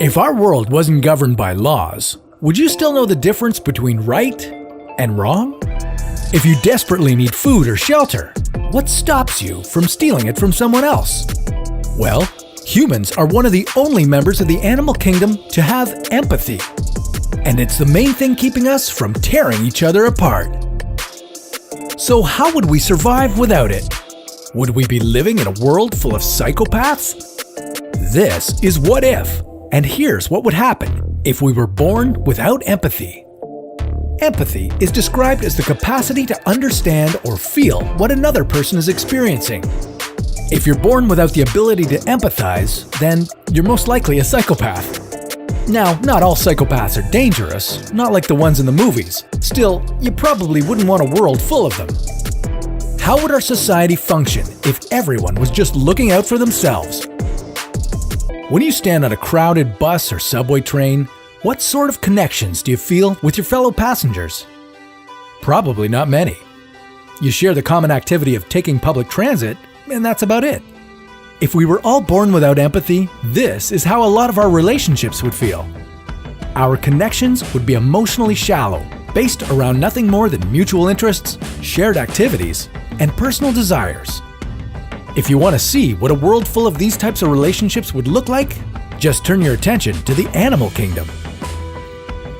If our world wasn't governed by laws, would you still know the difference between right and wrong? If you desperately need food or shelter, what stops you from stealing it from someone else? Well, humans are one of the only members of the animal kingdom to have empathy. And it's the main thing keeping us from tearing each other apart. So how would we survive without it? Would we be living in a world full of psychopaths? This is What If, and here's what would happen if we were born without empathy. Empathy is described as the capacity to understand or feel what another person is experiencing. If you're born without the ability to empathize, then you're most likely a psychopath. Now, not all psychopaths are dangerous, not like the ones in the movies. Still, you probably wouldn't want a world full of them. How would our society function if everyone was just looking out for themselves? When you stand on a crowded bus or subway train, what sort of connections do you feel with your fellow passengers? Probably not many. You share the common activity of taking public transit, and that's about it. If we were all born without empathy, this is how a lot of our relationships would feel. Our connections would be emotionally shallow, based around nothing more than mutual interests, shared activities, and personal desires. If you want to see what a world full of these types of relationships would look like, just turn your attention to the animal kingdom.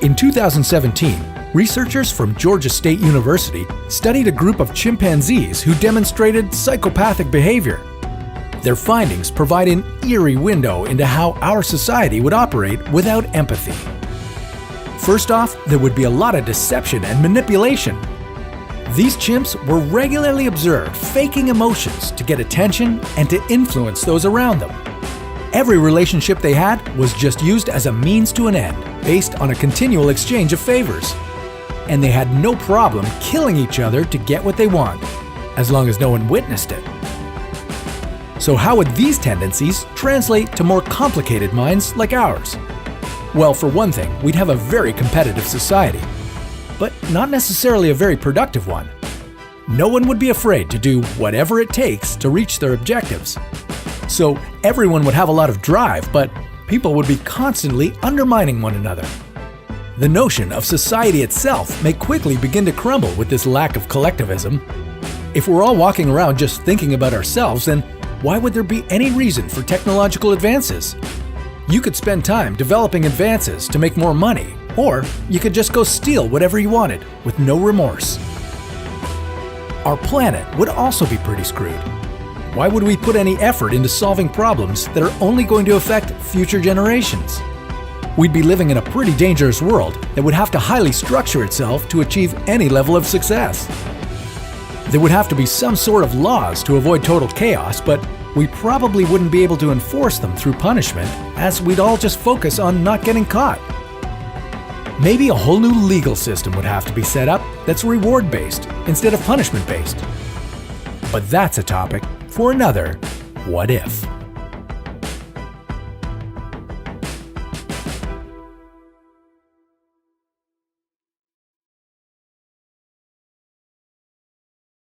In 2017, researchers from Georgia State University studied a group of chimpanzees who demonstrated psychopathic behavior. Their findings provide an eerie window into how our society would operate without empathy. First off, there would be a lot of deception and manipulation. These chimps were regularly observed faking emotions to get attention and to influence those around them. Every relationship they had was just used as a means to an end, based on a continual exchange of favors. And they had no problem killing each other to get what they want, as long as no one witnessed it. So how would these tendencies translate to more complicated minds like ours? Well, for one thing, we'd have a very competitive society, but not necessarily a very productive one. No one would be afraid to do whatever it takes to reach their objectives. So everyone would have a lot of drive, but people would be constantly undermining one another. The notion of society itself may quickly begin to crumble with this lack of collectivism. If we're all walking around just thinking about ourselves, then why would there be any reason for technological advances? You could spend time developing advances to make more money, or you could just go steal whatever you wanted with no remorse. Our planet would also be pretty screwed. Why would we put any effort into solving problems that are only going to affect future generations? We'd be living in a pretty dangerous world that would have to highly structure itself to achieve any level of success. There would have to be some sort of laws to avoid total chaos, but we probably wouldn't be able to enforce them through punishment, as we'd all just focus on not getting caught. Maybe a whole new legal system would have to be set up that's reward-based instead of punishment-based. But that's a topic for another What If.